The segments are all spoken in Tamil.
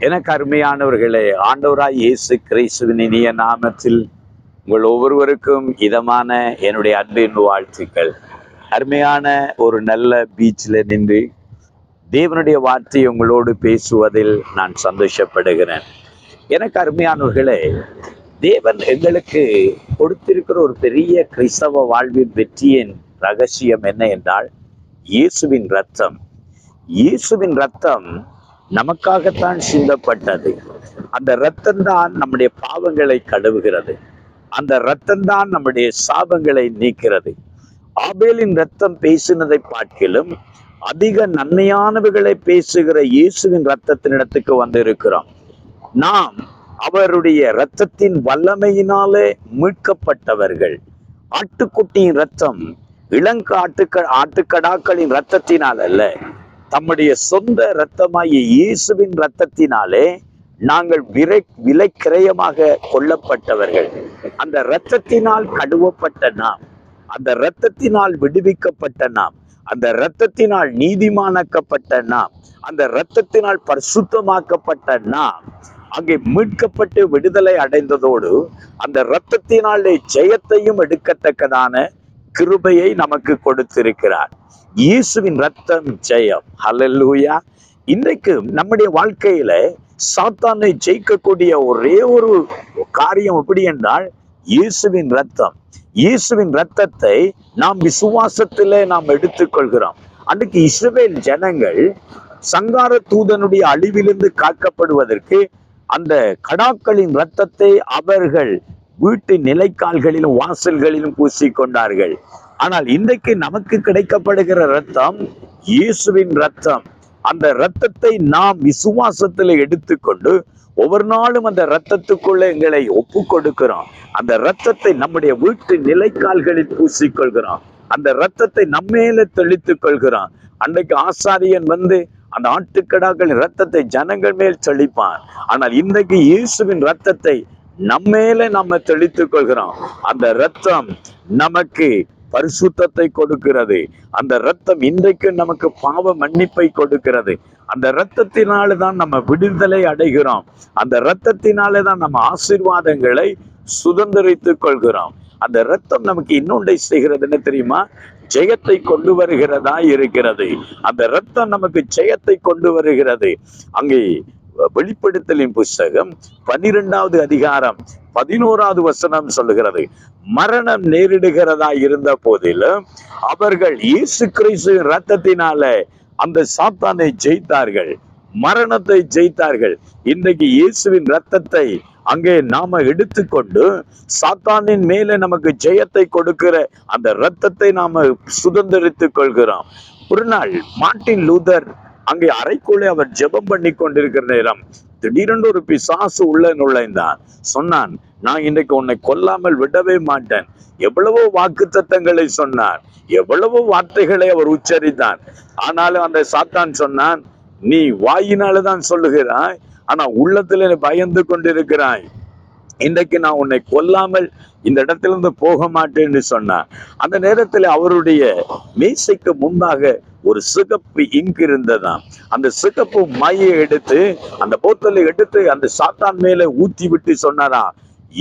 எனக்கு அருமையானவர்களே, ஆண்டவராய் இயேசு கிறிஸ்துவின் இனிய நாமத்தில் உங்கள் ஒவ்வொருவருக்கும் இதமான என்னுடைய அன்பின் வாழ்த்துக்கள். அருமையான ஒரு நல்ல பீச்சில் நின்று தேவனுடைய வார்த்தை உங்களோடு பேசுவதில் நான் சந்தோஷப்படுகிறேன். எனக்கு அருமையானவர்களே, தேவன் எங்களுக்கு கொடுத்திருக்கிற ஒரு பெரிய கிறிஸ்தவ வாழ்வின் வெற்றியின் ரகசியம் என்ன என்றால், இயேசுவின் ரத்தம். இயேசுவின் ரத்தம் நமக்காகத்தான் சிந்தப்பட்டது. அந்த இரத்தம்தான் நம்முடைய பாவங்களை கழுவுகிறது. அந்த இரத்தம்தான் நம்முடைய சாபங்களை நீக்கிறது. ஆபேலின் ரத்தம் பேசினதை பார்க்கிலும் அதிக நன்மையானவைகளை பேசுகிற இயேசுவின் ரத்தத்தினிடத்துக்கு வந்திருக்கிறோம். நாம் அவருடைய இரத்தத்தின் வல்லமையினாலே மீட்கப்பட்டவர்கள். ஆட்டுக்குட்டியின் ரத்தம் ஆட்டுக்கடாக்களின் ரத்தத்தினால் அல்ல, தம்முடைய சொந்த இரத்தமாகிய இயேசுவின் இரத்தத்தினாலே நாங்கள் விலை கிரயமாக கொல்லப்பட்டவர்கள். அந்த இரத்தத்தினால் கழுவப்பட்ட நாம், அந்த இரத்தத்தினால் விடுவிக்கப்பட்ட நாம், அந்த இரத்தத்தினால் நீதிமானாக்கப்பட்ட நாம், அந்த இரத்தத்தினால் பரிசுத்தமாக்கப்பட்ட நாம் அங்கே மீட்கப்பட்டு விடுதலை அடைந்ததோடு அந்த இரத்தத்தினாலே ஜெயத்தையும் எடுக்கத்தக்கதான கிருபையை நமக்கு கொடுத்திருக்கிறார். இயேசுவின் ரத்தம் ஜெயம். ஹல்லேலூயா. இன்றைக்கு நம்முடைய வாழ்க்கையில சாத்தானை ஜெயிக்கக்கூடிய ஒரே ஒரு காரியம் எப்படி என்றால் இயேசுவின் ரத்தம். இயேசுவின் ரத்தத்தை நாம் விசுவாசத்திலே நாம் எடுத்துக்கொள்கிறோம். அன்றைக்கு இஸ்ரவேல் ஜனங்கள் சங்கார தூதனுடைய அழிவிலிருந்து காக்கப்படுவதற்கு அந்த கடாக்களின் ரத்தத்தை அவர்கள் வீட்டு நிலைக்கால்களிலும் வாசல்களிலும் பூசிக்கொண்டார்கள். ஆனால் இன்றைக்கு நமக்கு கிடைக்கப்படுகிற ரத்தம் இயேசுவின் ரத்தம். அந்த ரத்தத்தை நாம் விசுவாசத்தில் எடுத்துக்கொண்டு ஒவ்வொரு நாளும் அந்த ரத்தத்துக்குள்ள எங்களை ஒப்பு கொடுக்கிறோம். அந்த ரத்தத்தை நம்முடைய வீட்டு நிலைக்கால்களில் பூசிக்கொள்கிறோம். அந்த ரத்தத்தை நம்மேல தெளித்துக் கொள்கிறோம். அன்றைக்கு ஆசாரியன் வந்து அந்த ஆட்டுக்கடாக்களின் ரத்தத்தை ஜனங்கள் மேல் தெளிப்பான். ஆனால் இன்றைக்கு இயேசுவின் ரத்தத்தை நம்மேல நம்ம தெளித்துக் கொள்கிறோம். அந்த ரத்தம் நமக்கு பரிசுத்தத்தை கொடுக்கிறது. அந்த ரத்தம் இன்றைக்கு நமக்கு பாவ மன்னிப்பை கொடுக்கிறது. அந்த இரத்தத்தினால தான் நம்ம விடுதலை அடைகிறோம். அந்த இரத்தத்தினாலே தான் நம்ம ஆசீர்வாதங்களை சுதந்திரித்துக் கொள்கிறோம். அந்த இரத்தம் நமக்கு இன்னொன்றை செய்கிறது என்ன தெரியுமா? ஜெயத்தை கொண்டு வருகிறதா இருக்கிறது. அந்த இரத்தம் நமக்கு ஜெயத்தை கொண்டு வருகிறது. அங்கே வெளிப்படுத்தலின் புஸ்தகம் 12வது அதிகாரம் 11வது வசனம் சொல்லுகிறது, மரணம் நேரிடுகிறதா இருந்த போதிலும் அவர்கள் இயேசு கிறிஸ்துவின் இரத்தத்தினால அந்த சாத்தானை ஜெயித்தார்கள், மரணத்தை ஜெயித்தார்கள். இன்றைக்கு இயேசுவின் இரத்தத்தை அங்கே நாம எடுத்துக்கொண்டு சாத்தானின் மேலே நமக்கு ஜெயத்தை கொடுக்கிற அந்த இரத்தத்தை நாம சுதந்திரித்துக் கொள்கிறோம். ஒரு நாள் மார்ட்டின் லூதர் அங்கே அறைக்குள்ளே அவர் ஜெபம் பண்ணி கொண்டிருக்கிற நேரம் திடீரென்று ஒரு பிசாசு உள்ள நுழைந்தான். சொன்னான், நான் இன்றைக்கு உன்னை கொல்லாமல் விடவே மாட்டேன். எவ்வளவோ வாக்குத்தத்தங்களை சொன்னார், எவ்வளவோ வார்த்தைகளை அவர் உச்சரித்தான். ஆனாலும் அந்த சாத்தான் சொன்னான், நீ வாயினால்தான் சொல்லுகிறாய், ஆனா உள்ளத்துல பயந்து கொண்டிருக்கிறாய். இன்றைக்கு நான் உன்னை கொல்லாமல் இந்த இடத்திலிருந்து போக மாட்டேன்னு சொன்னார். அந்த நேரத்தில் அவருடைய மேசைக்கு முன்பாக ஒரு சிகப்பு இங்க் இருந்ததாம். அந்த சிகப்பு மையை எடுத்து அந்த போத்தலை எடுத்து அந்த சாத்தான் மேல ஊற்றி விட்டு சொன்னாரா,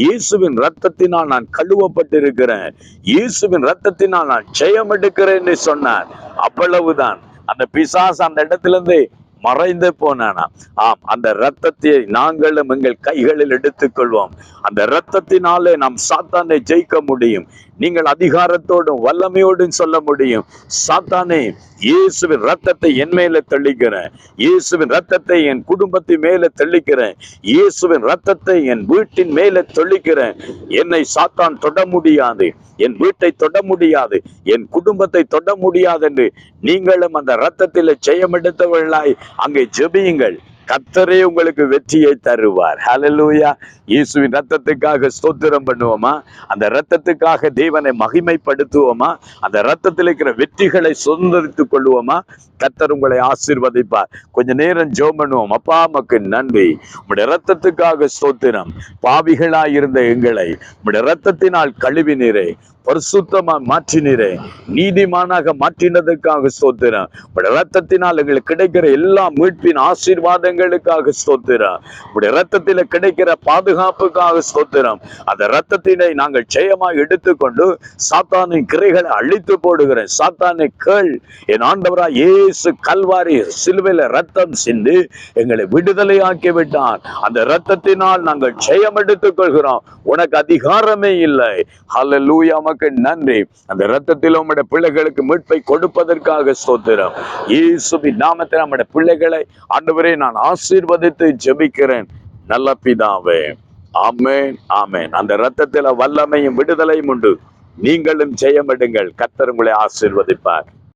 இயேசுவின் ரத்தத்தினால் நான் கழுவப்பட்டிருக்கிறேன், இயேசுவின் ரத்தத்தினால் நான் ஜெயம் எடுக்கிறேன்னு சொன்னார். அவ்வளவுதான். அந்த பிசாசு அந்த இடத்திலிருந்து மறைந்து போனானா. ஆம், அந்த இரத்தத்தை நாங்களும் எங்கள் கைகளில் எடுத்துக்கொள்வோம். அந்த இரத்தத்தினாலே நாம் சாத்தானை ஜெயிக்க முடியும். நீங்கள் அதிகாரத்தோடும் வல்லமையோடும் சொல்ல முடியும், சாத்தானே, இயேசுவின் ரத்தத்தை என் மேல தெளிக்கிறேன், இயேசுவின் ரத்தத்தை என் குடும்பத்தின் மேல தெளிக்கிறேன், இயேசுவின் ரத்தத்தை என் வீட்டின் மேல தெளிக்கிறேன். என்னை சாத்தான் தொட முடியாது, என் வீட்டை தொட முடியாது, என் குடும்பத்தை தொட முடியாது என்று நீங்களும் அந்த இரத்தத்தில் ஜெயம் எடுத்தவர்களாய் அங்கே ஜெபியுங்கள். கர்த்தரே உங்களுக்கு வெற்றியை தருவார். ஹல்லேலூயா. இயேசுவின் ரத்தத்துக்காக ஸ்தோத்திரம் பண்ணுவோமா? அந்த ரத்தத்துக்காக தேவனை மகிமைப்படுத்துவோமா? அந்த ரத்தத்தில் இருக்கிற வெற்றிகளை சுதந்திரித்துக் கொள்வோமா? கர்த்தர் உங்களை ஆசீர்வதிப்பார். கொஞ்ச நேரம் ஜெபம் பண்ணுவோம். அப்பா, உமக்கு நன்றி, உம்முடைய ரத்தத்துக்காக ஸ்தோத்திரம். பாவிகளாய் இருந்த எங்களை உம்முடைய ரத்தத்தினால் கழுவினீரே, பரிசுத்தமா மாற்றினீரே, நீதிமானாக மாற்றினதுக்காக ஸ்தோத்திரம். உடைய ரத்தத்தினால் எங்களுக்கு கிடைக்கிற எல்லா மீட்பின் ஆசீர்வாதங்களுக்காக ஸ்தோத்திரம். உடைய ரத்தத்தில கிடைக்கிற பாதுகாப்புக்காக ஸ்தோத்திரம். அந்த ரத்தத்தினை நாங்கள் ஜெயமாய் எடுத்துக்கொண்டு சாத்தானின் கிரைகளை அழித்து போடுகிறேன். சாத்தானை கேள், என் ஆண்டவராய் இயேசு கல்வாரி சிலுவையில ரத்தம் சிந்தி எங்களை விடுதலையாக்கி விட்டான். அந்த ரத்தத்தினால் நாங்கள் ஜெயம் எடுத்துக் கொள்கிறோம். உனக்கு அதிகாரமே இல்லை. ஹல்லேலூயா, உமக்கு நன்றி. அந்த ரத்தத்தில் உம்முடைய பிள்ளைகளுக்கு மீட்பை கொடுப்பதற்காக ஸ்தோத்திரம். இயேசுவின் நாமத்தில் நம்முடைய பிள்ளைகளை ஆண்டவரே நான் ஆசீர்வதித்து ஜெபிக்கிறேன் நல்ல பிதாவே. ஆமென், ஆமென். அந்த ரத்தத்தில் வல்லமையும் விடுதலையும் உண்டு. நீங்களும் ஜெயம் எடுங்கள். கர்த்தர் உங்களை ஆசீர்வதிப்பார்.